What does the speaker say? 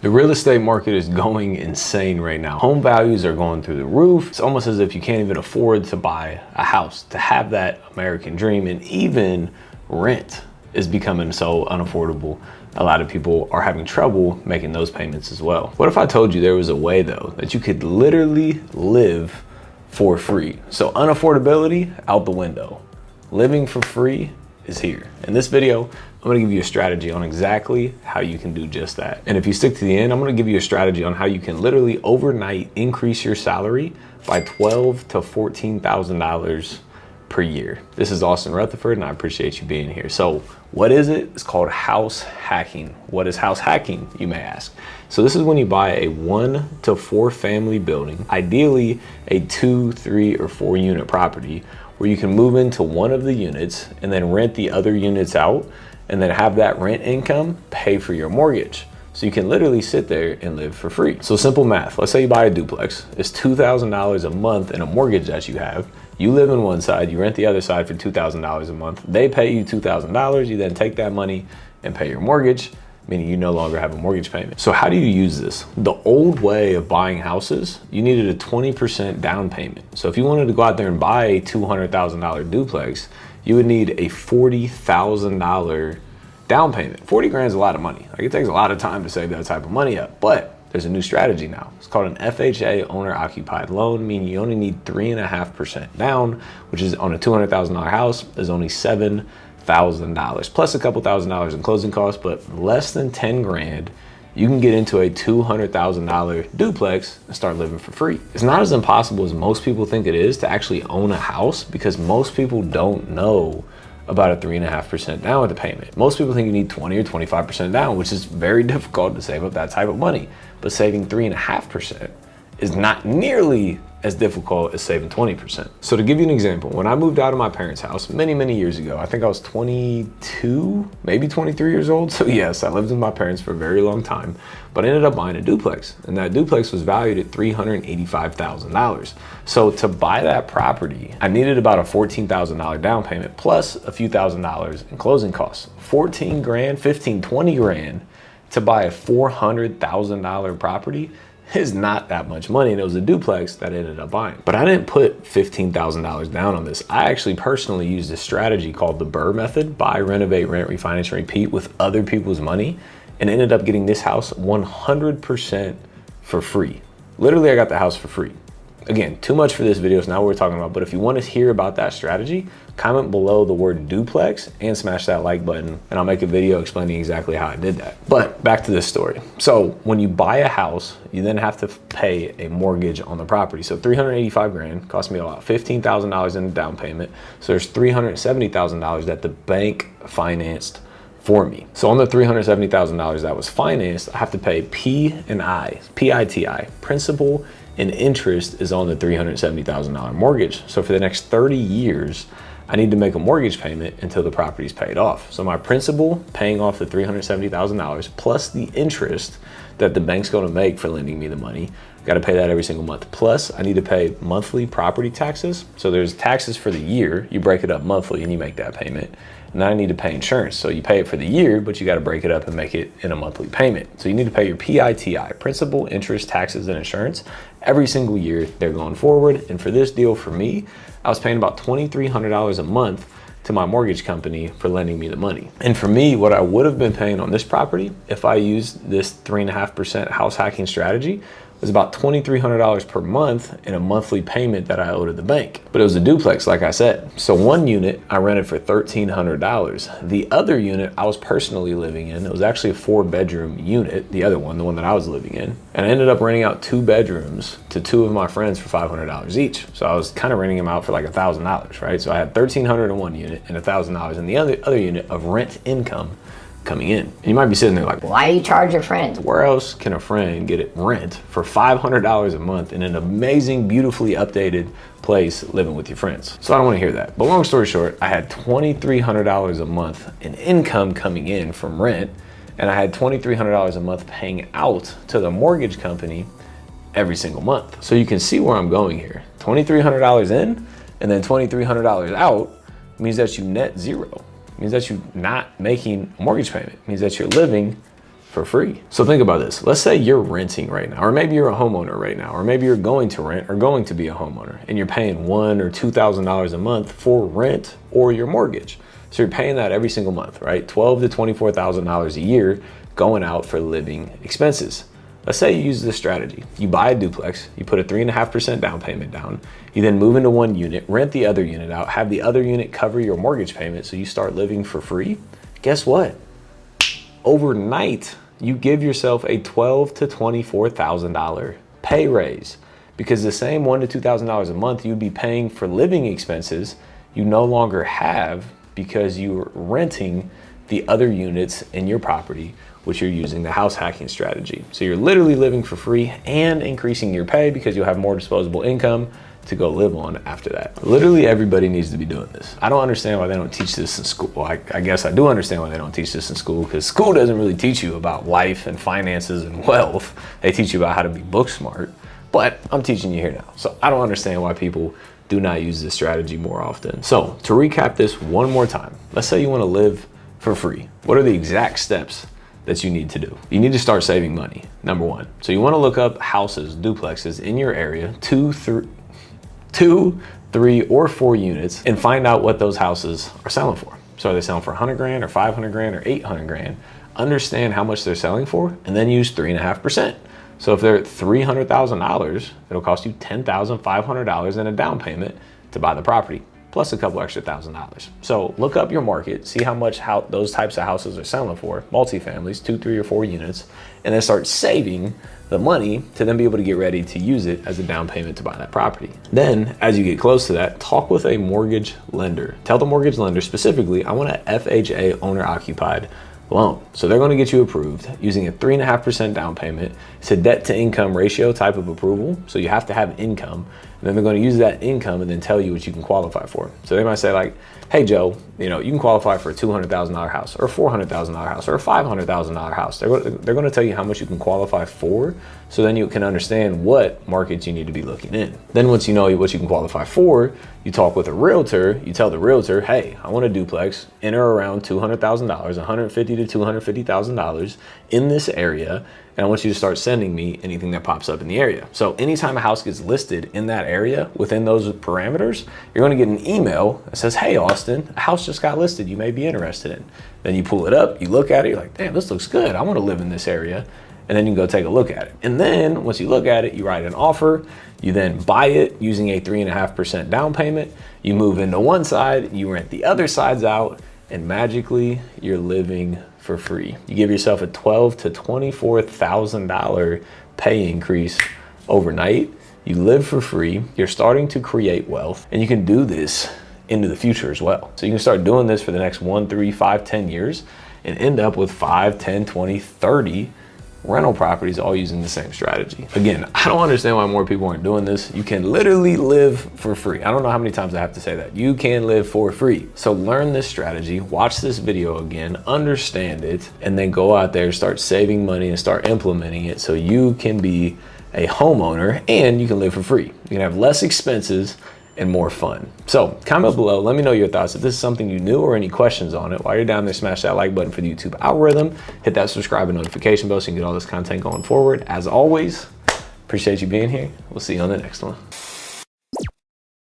The real estate market is going insane right now. Home values are going through the roof. It's almost as if you can't even afford to buy a house, to have that American dream, and even rent is becoming so unaffordable. A lot of people are having trouble making those payments as well. What if I told you there was a way though that you could literally live for free? So unaffordability out the window. Living for free is here. In this video, I'm gonna give you a strategy on exactly how you can do just that. And if you stick to the end, I'm gonna give you a strategy on how you can literally overnight increase your salary by $12,000 to $14,000 per year. This is Austin Rutherford, and I appreciate you being here. So what is it? It's called house hacking. What is house hacking, you may ask? So this is when you buy a 1 to 4 family building, ideally a 2, 3, or 4 unit property, where you can move into one of the units and then rent the other units out, and then have that rent income pay for your mortgage. So you can literally sit there and live for free. So simple math, let's say you buy a duplex, it's $2,000 a month in a mortgage that you have. You live in one side, you rent the other side for $2,000 a month. They pay you $2,000, you then take that money and pay your mortgage, meaning you no longer have a mortgage payment. So how do you use this? The old way of buying houses, you needed a 20% down payment. So if you wanted to go out there and buy a $200,000 duplex, you would need a $40,000 down payment. 40 grand is a lot of money. Like, it takes a lot of time to save that type of money up, but there's a new strategy now. It's called an FHA owner occupied loan, meaning you only need 3.5% down, which is on a $200,000 house is only $7,000 plus a couple $1,000s in closing costs, but less than 10 grand. You can get into a $200,000 duplex and start living for free. It's not as impossible as most people think it is to actually own a house, because most people don't know about a 3.5% down with the payment. Most people think you need 20 or 25% down, which is very difficult to save up that type of money. But saving 3.5% is not nearly as difficult as saving 20%. So to give you an example, when I moved out of my parents' house many, many years ago, I think I was 22, maybe 23 years old. So yes, I lived with my parents for a very long time, but I ended up buying a duplex, and that duplex was valued at $385,000. So to buy that property, I needed about a $14,000 down payment plus a few $1,000s in closing costs. 14 grand, 15, 20 grand to buy a $400,000 property is not that much money, and it was a duplex that I ended up buying. But I didn't put $15,000 down on this. I actually personally used a strategy called the BRRRR method: buy, renovate, rent, refinance, repeat with other people's money, and ended up getting this house 100% for free. Literally, I got the house for free. Again, too much for this video, it's not what we're talking about, but if you want to hear about that strategy, comment below the word duplex and smash that like button, and I'll make a video explaining exactly how I did that. But back to this story. So when you buy a house, you then have to pay a mortgage on the property. So 385 grand cost me about $15,000 in the down payment. So there's $370,000 that the bank financed for me. So on the $370,000 that was financed, I have to pay PITI, principal and interest is on the $370,000 mortgage. So for the next 30 years, I need to make a mortgage payment until the property's paid off. So my principal paying off the $370,000 plus the interest that the bank's gonna make for lending me the money. Got to pay that every single month. Plus I need to pay monthly property taxes. So there's taxes for the year, you break it up monthly and you make that payment. And then I need to pay insurance. So you pay it for the year, but you got to break it up and make it in a monthly payment. So you need to pay your PITI, principal, interest, taxes, and insurance every single year they're going forward. And for this deal, for me, I was paying about $2,300 a month to my mortgage company for lending me the money. And for me, what I would have been paying on this property if I used this 3.5% house hacking strategy was about $2,300 per month in a monthly payment that I owed to the bank. But it was a duplex, like I said. So one unit I rented for $1,300. The other unit I was personally living in, it was actually a 4-bedroom unit, the other one, the one that I was living in. And I ended up renting out 2 bedrooms to 2 of my friends for $500 each. So I was kind of renting them out for like $1,000, right? So I had $1,300 in one unit and $1,000 in the other unit of rent income coming in. And you might be sitting there like, why do you charge your friends? Where else can a friend get it rent for $500 a month in an amazing, beautifully updated place living with your friends? So I don't want to hear that. But long story short, I had $2,300 a month in income coming in from rent, and I had $2,300 a month paying out to the mortgage company every single month. So you can see where I'm going here. $2,300 in and then $2,300 out means that you net zero. It means that you're not making a mortgage payment. It means that you're living for free. So think about this. Let's say you're renting right now, or maybe you're a homeowner right now, or maybe you're going to rent or going to be a homeowner, and you're paying $1,000 or $2,000 a month for rent or your mortgage. So you're paying that every single month, right? $12,000 to $24,000 a year going out for living expenses. Let's say you use this strategy. You buy a duplex, you put a 3.5% down payment down, you then move into one unit, rent the other unit out, have the other unit cover your mortgage payment so you start living for free. Guess what? Overnight, you give yourself a $12,000 to $24,000 pay raise, because the same $1,000 to $2,000 a month you'd be paying for living expenses, you no longer have because you're renting the other units in your property, which you're using the house hacking strategy. So you're literally living for free and increasing your pay because you'll have more disposable income to go live on after that. Literally everybody needs to be doing this. I don't understand why they don't teach this in school. Well, I guess I do understand why they don't teach this in school, because school doesn't really teach you about life and finances and wealth. They teach you about how to be book smart, but I'm teaching you here now. So I don't understand why people do not use this strategy more often. So to recap this one more time, let's say you want to live for free. What are the exact steps that you need to do? You need to start saving money, number one. So you want to look up houses, duplexes in your area, two, three, or 4 units, and find out what those houses are selling for. So are they selling for 100 grand or 500 grand or 800 grand? Understand how much they're selling for, and then use 3.5%. So if they're at $300,000, it'll cost you $10,500 in a down payment to buy the property, plus a couple extra $1,000. So look up your market, see how much those types of houses are selling for, multifamilies, 2, 3, or 4 units, and then start saving the money to then be able to get ready to use it as a down payment to buy that property. Then, as you get close to that, talk with a mortgage lender. Tell the mortgage lender specifically, I want an FHA owner-occupied loan. So they're going to get you approved using a 3.5% down payment. It's a debt to income ratio type of approval. So you have to have income, and then they're going to use that income and then tell you what you can qualify for. So they might say like, hey Joe, you can qualify for a $200,000 house or a $400,000 house or a $500,000 house. They're going to tell you how much you can qualify for, so then you can understand what markets you need to be looking in. Then once you know what you can qualify for, you talk with a realtor, you tell the realtor, hey, I want a duplex in or around $200,000, $150,000 to $250,000 in this area, and I want you to start sending me anything that pops up in the area. So anytime a house gets listed in that area within those parameters, you're going to get an email that says, hey Austin, a house just got listed, you may be interested in. Then you pull it up, you look at it, you're like, damn, this looks good, I want to live in this area. And then you can go take a look at it. And then once you look at it, you write an offer, you then buy it using a 3.5% down payment, you move into one side, you rent the other sides out, and magically you're living for free. You give yourself a $12,000 to $24,000 pay increase overnight. You live for free, you're starting to create wealth, and you can do this into the future as well. So you can start doing this for the next 1, 3, 5, 10 years and end up with 5, 10, 20, 30 rental properties all using the same strategy. Again, I don't understand why more people aren't doing this. You can literally live for free. I don't know how many times I have to say that. You can live for free. So learn this strategy, watch this video again, understand it, and then go out there, start saving money and start implementing it so you can be a homeowner and you can live for free. You can have less expenses and more fun. So comment below, let me know your thoughts. If this is something you knew or any questions on it, while you're down there, smash that like button for the YouTube algorithm, hit that subscribe and notification bell so you can get all this content going forward. As always, appreciate you being here. We'll see you on the next one.